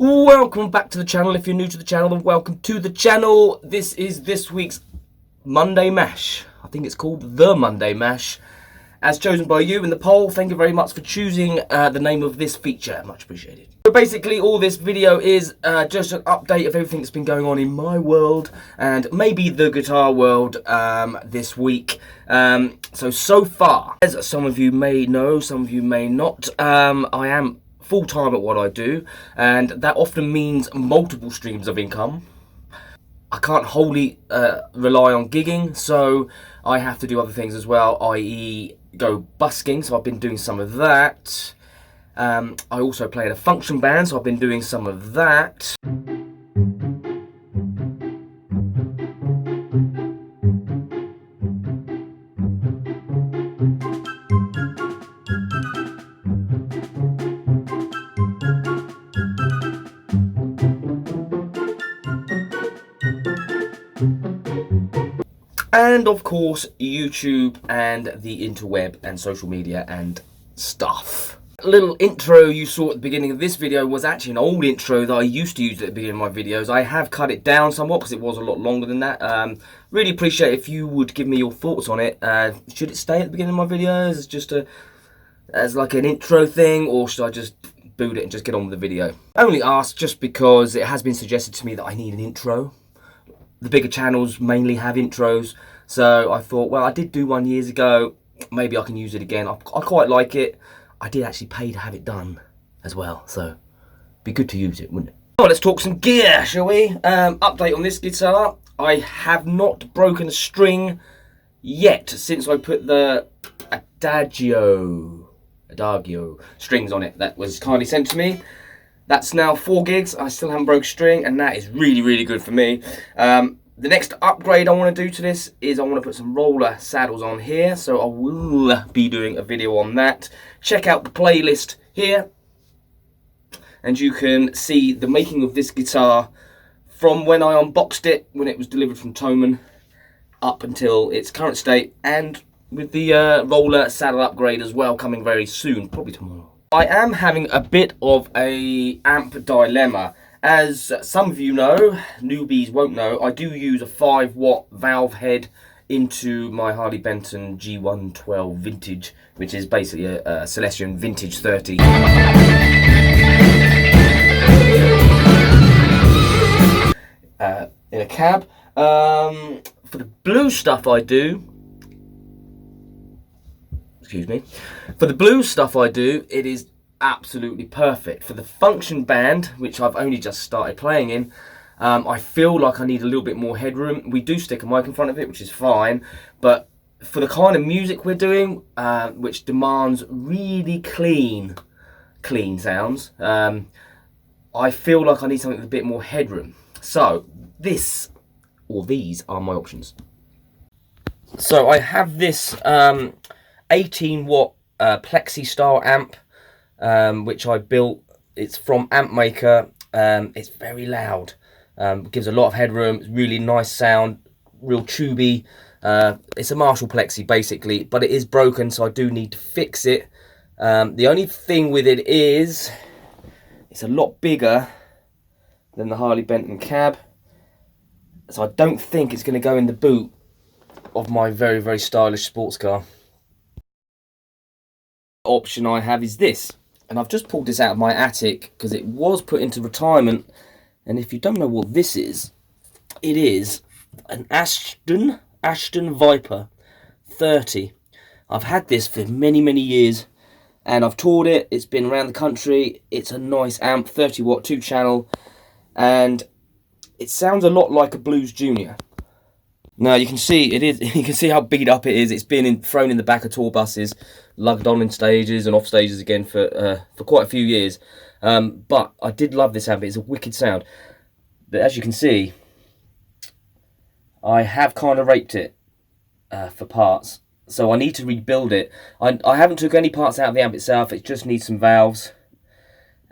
Welcome back to the channel. If you're new to the channel, then welcome to the channel. This is this week's Monday Mash. I think it's called the Monday Mash, as chosen by you in the poll. Thank you very much for choosing the name of this feature. Much appreciated. So basically, all this video is just an update of everything that's been going on in my world and maybe the guitar world this week. So far, as some of you may know, some of you may not, I am full-time at what I do, and that often means multiple streams of income. I can't wholly rely on gigging, so I have to do other things as well, i.e. go busking, so I've been doing some of that. I also play in a function band, so I've been doing some of that. And of course, YouTube and the interweb and social media and stuff. A little intro you saw at the beginning of this video was actually an old intro that I used to use at the beginning of my videos. I have cut it down somewhat because it was a lot longer than that. Really appreciate if you would give me your thoughts on it. Should it stay at the beginning of my videos as just as like an intro thing, or should I just boot it and just get on with the video? I only ask just because it has been suggested to me that I need an intro. The bigger channels mainly have intros, so I thought, well, I did do one years ago, maybe I can use it again. I quite like it. I did actually pay to have it done as well, so it'd be good to use it, wouldn't it? Oh, let's talk some gear, shall we? Update on this guitar. I have not broken a string yet since I put the Adagio strings on it that was kindly sent to me. That's now 4 gigs. I still haven't broke string, and that is really, really good for me. The next upgrade I want to do to this is I want to put some roller saddles on here, so I will be doing a video on that. Check out the playlist here, and you can see the making of this guitar from when I unboxed it, when it was delivered from Thomann, up until its current state, and with the roller saddle upgrade as well coming very soon, probably tomorrow. I am having a bit of a amp dilemma. As some of you know, newbies won't know, I do use a 5-watt valve head into my Harley Benton G112 Vintage, which is basically a Celestion Vintage 30. In a cab. For the blue stuff I do, for the blues stuff I do, it is absolutely perfect. For the function band, which I've only just started playing in, I feel like I need a little bit more headroom. We do stick a mic in front of it, which is fine, but for the kind of music we're doing, which demands really clean sounds, I feel like I need something with a bit more headroom. So this, or these, are my options. So I have this 18-watt plexi style amp, which I built. It's from Amp Maker. It's very loud, gives a lot of headroom. It's really nice sound, real tubey. It's a Marshall plexi basically, but it is broken, so I do need to fix it. The only thing with it is it's a lot bigger than the Harley Benton cab, so I don't think it's going to go in the boot of my very, very stylish sports car. Option I have is this, and I've just pulled this out of my attic because it was put into retirement. And if you don't know what this is, it is an Ashton Viper 30. I've had this for many years, and I've toured it. It's been around the country. It's a nice amp, 30-watt 2-channel, and it sounds a lot like a Blues Junior. Now you can see it is. You can see how beat up it is. It's been thrown in the back of tour buses, lugged on in stages and off stages again for quite a few years. But I did love this amp. It's a wicked sound. But as you can see, I have kind of raped it for parts, so I need to rebuild it. I haven't took any parts out of the amp itself. It just needs some valves,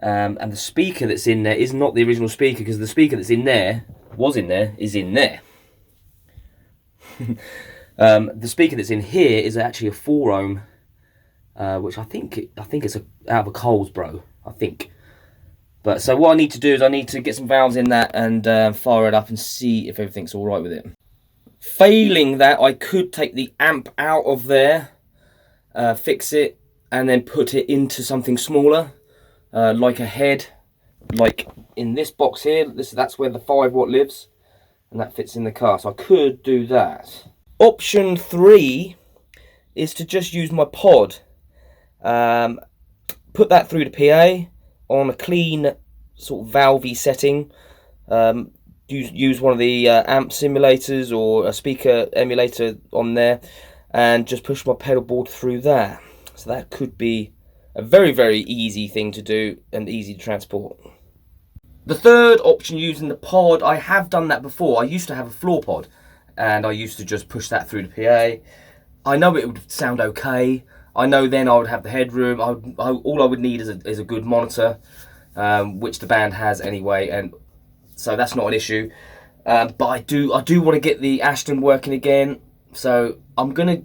and the speaker that's in there is not the original speaker, because the speaker that's in there is in there. The speaker that's in here is actually a 4-ohm, which I think it's out of a Coles Bro, I think. But so what I need to do is I need to get some valves in that and fire it up and see if everything's all right with it. Failing that, I could take the amp out of there, fix it, and then put it into something smaller, like a head, like in this box here. That's where the 5-watt lives, and that fits in the car. So I could do that. Option 3 is to just use my pod. Put that through the PA on a clean sort of valvey setting. Use one of the amp simulators or a speaker emulator on there, and just push my pedal board through there. So that could be a very, very easy thing to do and easy to transport. The third option, using the pod, I have done that before. I used to have a floor pod, and I used to just push that through the PA. I know it would sound okay. I know then I would have the headroom. All I would need is a good monitor, which the band has anyway, and so that's not an issue. But I do want to get the Ashton working again, so I'm gonna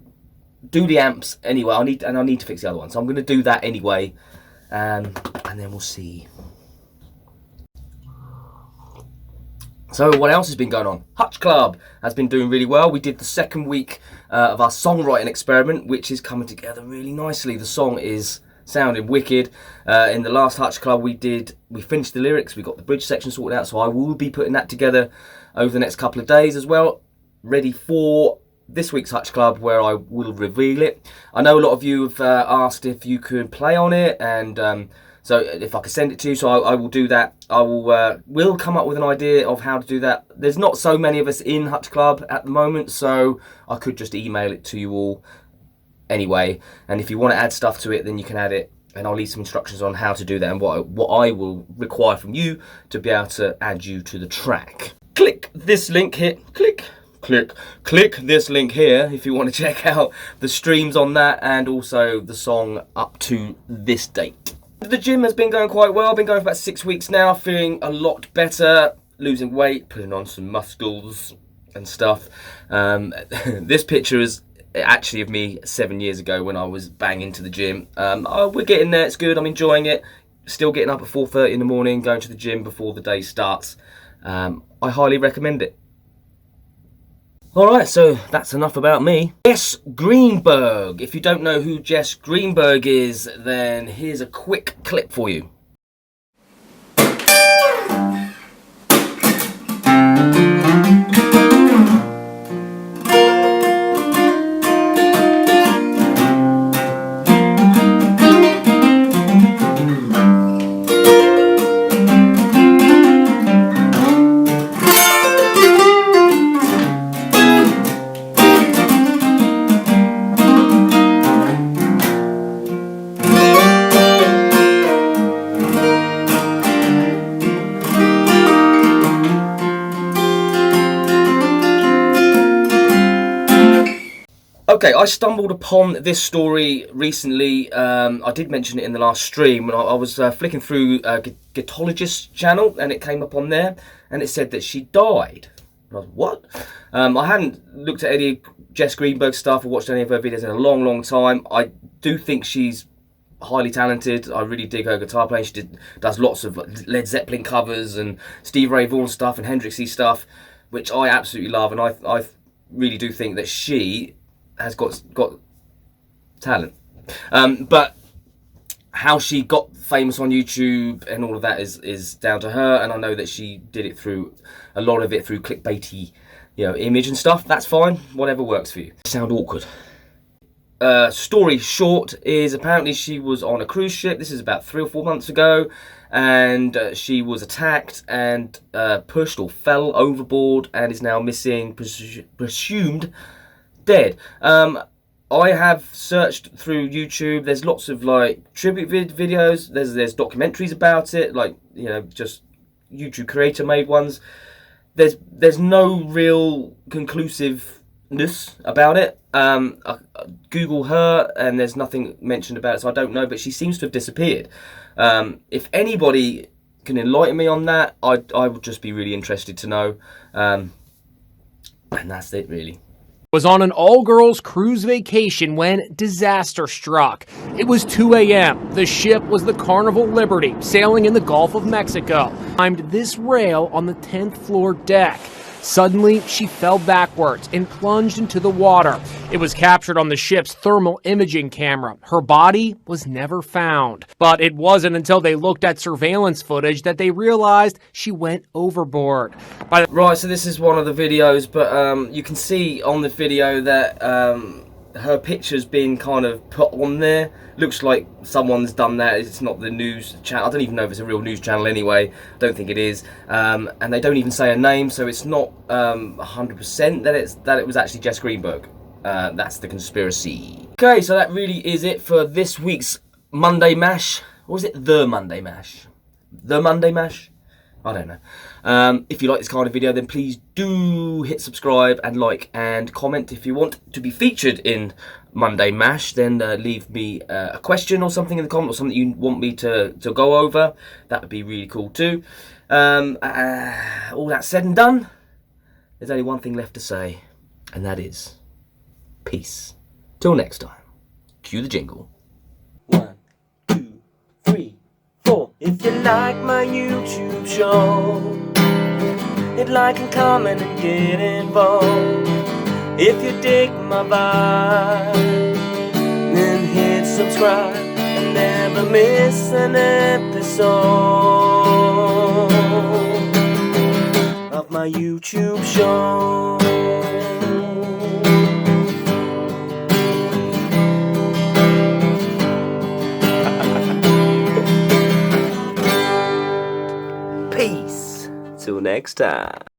do the amps anyway. I need to fix the other one, so I'm gonna do that anyway, and then we'll see. So what else has been going on? Hutch Club has been doing really well. We did the second week of our songwriting experiment, which is coming together really nicely. The song is sounding wicked. In the last Hutch Club we finished the lyrics, we got the bridge section sorted out, so I will be putting that together over the next couple of days as well, ready for this week's Hutch Club, where I will reveal it. I know a lot of you have asked if you could play on it, and so if I could send it to you, so I will do that. I will come up with an idea of how to do that. There's not so many of us in Hutch Club at the moment, so I could just email it to you all anyway. And if you want to add stuff to it, then you can add it, and I'll leave some instructions on how to do that and what I will require from you to be able to add you to the track. Click this link here. Click this link here if you want to check out the streams on that, and also the song up to this date. The gym has been going quite well. I've been going for about 6 weeks now, feeling a lot better, losing weight, putting on some muscles and stuff. This picture is actually of me 7 years ago when I was bang into the gym. We're getting there, it's good, I'm enjoying it. Still getting up at 4:30 in the morning, going to the gym before the day starts. I highly recommend it. Alright, so that's enough about me. Jess Greenberg. If you don't know who Jess Greenberg is, then here's a quick clip for you. Okay, I stumbled upon this story recently. I did mention it in the last stream. I was flicking through a Gitologist's channel, and it came up on there, and it said that she died. And I was, what? I hadn't looked at any Jess Greenberg stuff or watched any of her videos in a long, long time. I do think she's highly talented. I really dig her guitar playing. She does lots of Led Zeppelin covers and Steve Ray Vaughan stuff and Hendrixy stuff, which I absolutely love, and I really do think that she has got talent, but how she got famous on YouTube and all of that is down to her, and I know that she did it through a lot of it through clickbaity, image and stuff. That's fine, whatever works for you. Sound awkward. Story short is apparently she was on a cruise ship. This is about 3 or 4 months ago, and she was attacked and pushed or fell overboard and is now missing, presumed dead. I have searched through YouTube. There's lots of tribute videos. There's documentaries about it, just YouTube creator made ones. There's no real conclusiveness about it. I Google her and there's nothing mentioned about it, so I don't know, but she seems to have disappeared. If anybody can enlighten me on that, I would just be really interested to know. And that's it, really. Was on an all-girls cruise vacation when disaster struck. It was 2 a.m. The ship was the Carnival Liberty, sailing in the Gulf of Mexico. Climbed this rail on the 10th floor deck. Suddenly, she fell backwards and plunged into the water. It was captured on the ship's thermal imaging camera. Her body was never found. But it wasn't until they looked at surveillance footage that they realized she went overboard. Right, so this is one of the videos, but you can see on the video that her picture's been kind of put on there. Looks like someone's done that. It's not the news channel. I don't even know if it's a real news channel anyway. I don't think it is. And they don't even say a name, so it's not 100% that it was actually Jess Greenberg. That's the conspiracy. Okay, so that really is it for this week's Monday Mash. Or is it the Monday Mash? The Monday Mash? I don't know. If you like this kind of video, then please do hit subscribe and like and comment. If you want to be featured in Monday Mash, then leave me a question or something in the comments, or something you want me to go over. That would be really cool too. All that said and done, there's only one thing left to say, and that is peace. Till next time. Cue the jingle. 1, 2, 3, 4. If you like my YouTube show, hit like and comment and get involved. If you dig my vibe, then hit subscribe and never miss an episode of my YouTube show. Peace. Till next time.